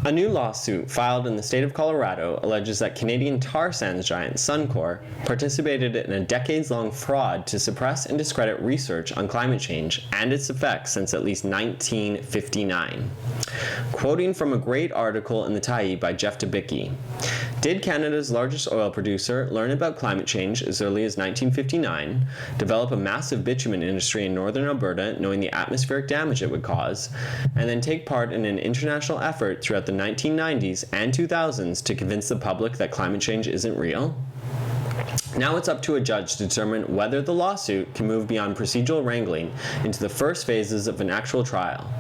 A new lawsuit filed in the state of Colorado alleges that Canadian tar sands giant Suncor participated in a decades-long fraud to suppress and discredit research on climate change and its effects since at least 1959. Quoting from a great article in the Tyee by Jeff Debicki, did Canada's largest oil producer learn about climate change as early as 1959, develop a massive bitumen industry in northern Alberta knowing the atmospheric damage it would cause, and then take part in an international effort throughout the 1990s and 2000s to convince the public that climate change isn't real? Now it's up to a judge to determine whether the lawsuit can move beyond procedural wrangling into the first phases of an actual trial.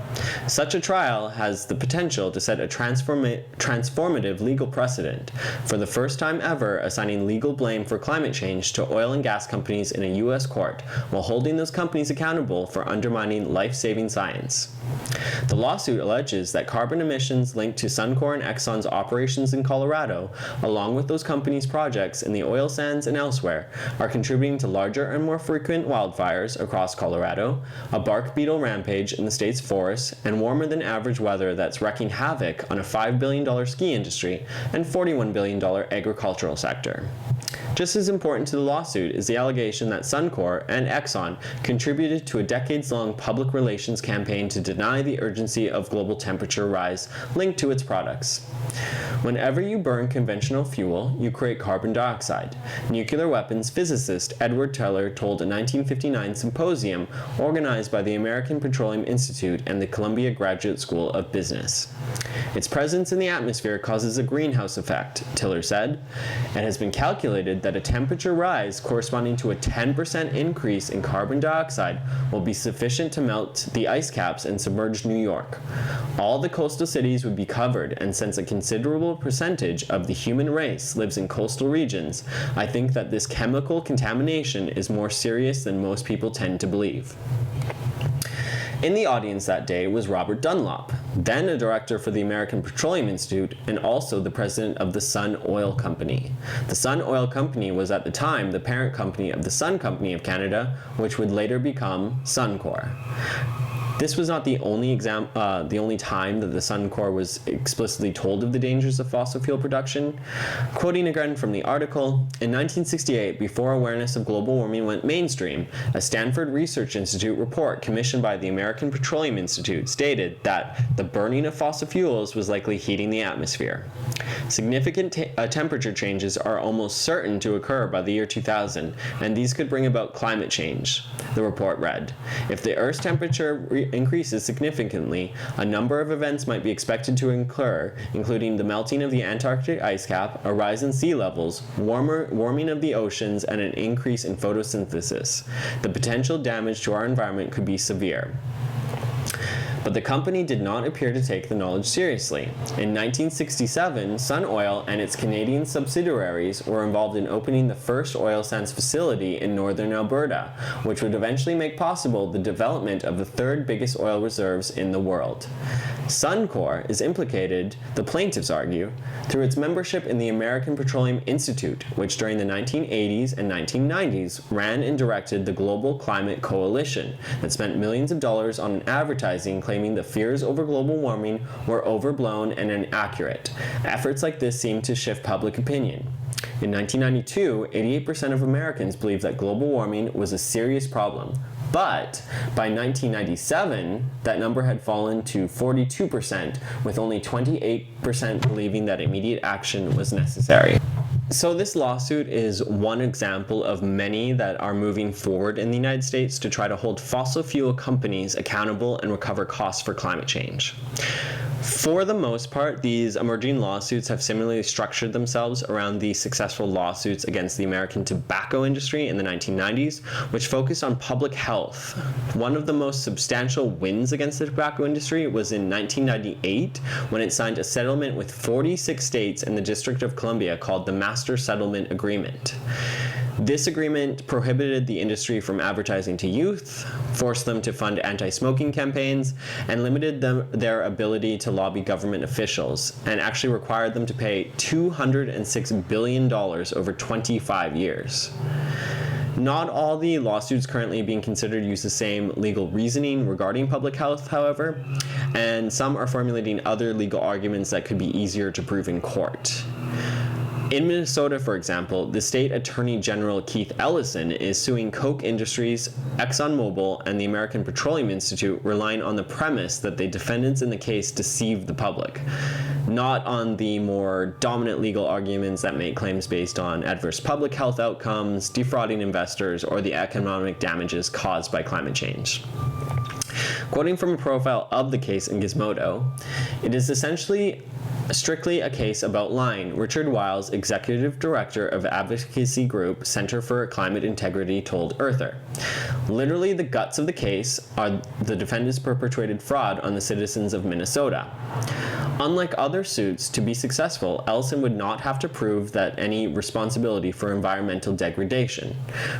Such a trial has the potential to set a transformative legal precedent, for the first time ever assigning legal blame for climate change to oil and gas companies in a U.S. court, while holding those companies accountable for undermining life-saving science. The lawsuit alleges that carbon emissions linked to Suncor and Exxon's operations in Colorado, along with those companies' projects in the oil sands and elsewhere, are contributing to larger and more frequent wildfires across Colorado, a bark beetle rampage in the state's forests, and warmer than average weather that's wreaking havoc on a $5 billion ski industry and $41 billion agricultural sector. Just as important to the lawsuit is the allegation that Suncor and Exxon contributed to a decades-long public relations campaign to deny the urgency of global temperature rise linked to its products. Whenever you burn conventional fuel, you create carbon dioxide. Nuclear weapons physicist Edward Teller told a 1959 symposium organized by the American Petroleum Institute and the Columbia Graduate School of Business. Its presence in the atmosphere causes a greenhouse effect, Tiller said. It has been calculated that a temperature rise corresponding to a 10% increase in carbon dioxide will be sufficient to melt the ice caps and submerge New York. All the coastal cities would be covered, and since a considerable percentage of the human race lives in coastal regions, I think that this chemical contamination is more serious than most people tend to believe. In the audience that day was Robert Dunlop, then a director for the American Petroleum Institute and also the president of the Sun Oil Company. The Sun Oil Company was at the time the parent company of the Sun Company of Canada, which would later become Suncor. This was not the only time that the Suncor was explicitly told of the dangers of fossil fuel production. Quoting again from the article, in 1968, before awareness of global warming went mainstream, a Stanford Research Institute report commissioned by the American Petroleum Institute stated that the burning of fossil fuels was likely heating the atmosphere. Significant temperature changes are almost certain to occur by the year 2000, and these could bring about climate change, the report read. If the Earth's temperature increases significantly, a number of events might be expected to occur, including the melting of the Antarctic ice cap, a rise in sea levels, warming of the oceans, and an increase in photosynthesis. The potential damage to our environment could be severe. But the company did not appear to take the knowledge seriously. In 1967, Sun Oil and its Canadian subsidiaries were involved in opening the first oil sands facility in northern Alberta, which would eventually make possible the development of the third biggest oil reserves in the world. Suncor is implicated, the plaintiffs argue, through its membership in the American Petroleum Institute, which during the 1980s and 1990s ran and directed the Global Climate Coalition that spent millions of dollars on advertising claiming the fears over global warming were overblown and inaccurate. Efforts like this seem to shift public opinion. In 1992, 88% of Americans believed that global warming was a serious problem. But by 1997, that number had fallen to 42%, with only 28% believing that immediate action was necessary. So this lawsuit is one example of many that are moving forward in the United States to try to hold fossil fuel companies accountable and recover costs for climate change. For the most part, these emerging lawsuits have similarly structured themselves around the successful lawsuits against the American tobacco industry in the 1990s, which focused on public health. One of the most substantial wins against the tobacco industry was in 1998, when it signed a settlement with 46 states and the District of Columbia called the Master Settlement Agreement. This agreement prohibited the industry from advertising to youth, forced them to fund anti-smoking campaigns, and limited their ability to lobby government officials, and actually required them to pay $206 billion over 25 years. Not all the lawsuits currently being considered use the same legal reasoning regarding public health, however, and some are formulating other legal arguments that could be easier to prove in court. In Minnesota, for example, the state attorney general Keith Ellison is suing Koch Industries, ExxonMobil, and the American Petroleum Institute, relying on the premise that the defendants in the case deceived the public, not on the more dominant legal arguments that make claims based on adverse public health outcomes, defrauding investors, or the economic damages caused by climate change. Quoting from a profile of the case in Gizmodo, it is essentially strictly a case about lying, Richard Wiles, executive director of advocacy group Center for Climate Integrity, told Earther. Literally, the guts of the case are the defendants perpetrated fraud on the citizens of Minnesota. Unlike other suits, to be successful, Ellison would not have to prove that any responsibility for environmental degradation.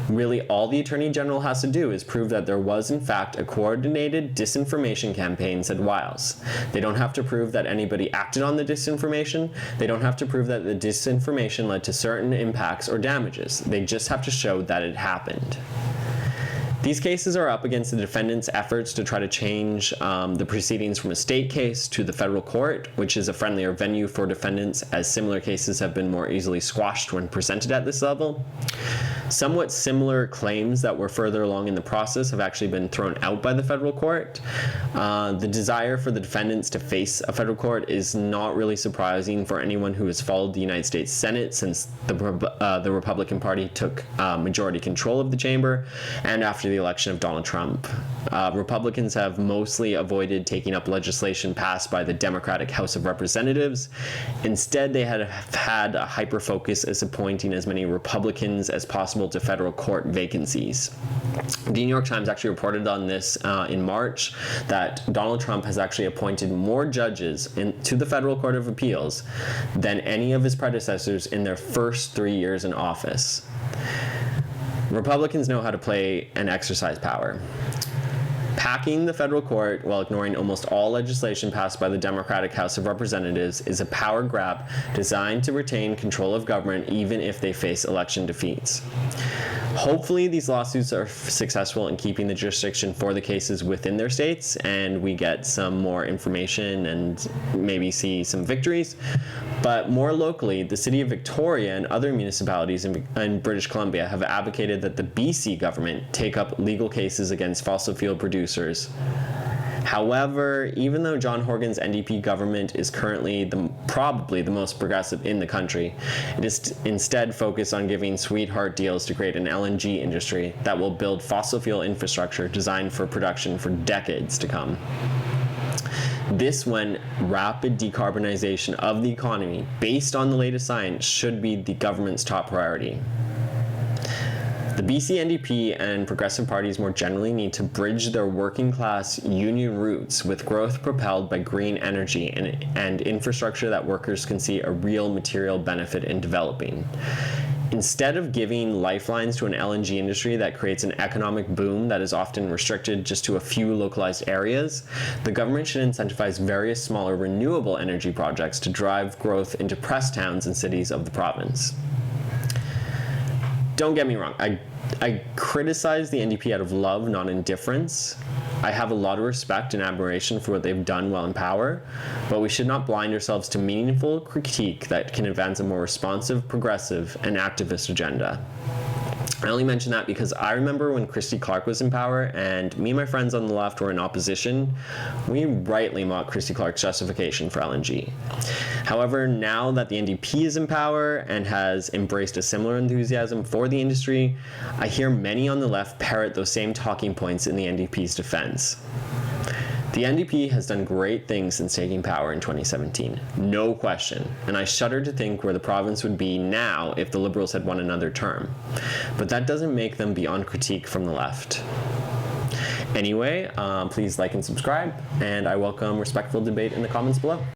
Really, all the Attorney General has to do is prove that there was in fact a coordinated disinformation campaign, said Wiles. They don't have to prove that anybody acted on the disinformation. They don't have to prove that the disinformation led to certain impacts or damages. They just have to show that it happened. These cases are up against the defendants' efforts to try to change the proceedings from a state case to the federal court, which is a friendlier venue for defendants, as similar cases have been more easily squashed when presented at this level. Somewhat similar claims that were further along in the process have actually been thrown out by the federal court. The desire for the defendants to face a federal court is not really surprising for anyone who has followed the United States Senate since the Republican Party took majority control of the chamber, and after the election of Donald Trump. Republicans have mostly avoided taking up legislation passed by the Democratic House of Representatives. Instead, they have had a hyper-focus as appointing as many Republicans as possible to federal court vacancies. The New York Times actually reported on this in March, that Donald Trump has actually appointed more judges to the Federal Court of Appeals than any of his predecessors in their first 3 years in office. Republicans know how to play and exercise power. Packing the federal court while ignoring almost all legislation passed by the Democratic House of Representatives is a power grab designed to retain control of government even if they face election defeats. Hopefully, these lawsuits are successful in keeping the jurisdiction for the cases within their states, and we get some more information and maybe see some victories. But more locally, the city of Victoria and other municipalities in British Columbia have advocated that the BC government take up legal cases against fossil fuel producers. However, even though John Horgan's NDP government is currently probably the most progressive in the country, it is instead focused on giving sweetheart deals to create an LNG industry that will build fossil fuel infrastructure designed for production for decades to come. This, when rapid decarbonization of the economy, based on the latest science, should be the government's top priority. The BC NDP and progressive parties more generally need to bridge their working class union roots with growth propelled by green energy and infrastructure that workers can see a real material benefit in developing. Instead of giving lifelines to an LNG industry that creates an economic boom that is often restricted just to a few localized areas, the government should incentivize various smaller renewable energy projects to drive growth into press towns and cities of the province. Don't get me wrong, I criticize the NDP out of love, not indifference. I have a lot of respect and admiration for what they've done while in power, but we should not blind ourselves to meaningful critique that can advance a more responsive, progressive, and activist agenda. I only mention that because I remember when Christy Clark was in power and me and my friends on the left were in opposition, we rightly mocked Christy Clark's justification for LNG. However, now that the NDP is in power and has embraced a similar enthusiasm for the industry, I hear many on the left parrot those same talking points in the NDP's defense. The NDP has done great things since taking power in 2017, no question, and I shudder to think where the province would be now if the Liberals had won another term. But that doesn't make them beyond critique from the left. Anyway, please like and subscribe, and I welcome respectful debate in the comments below.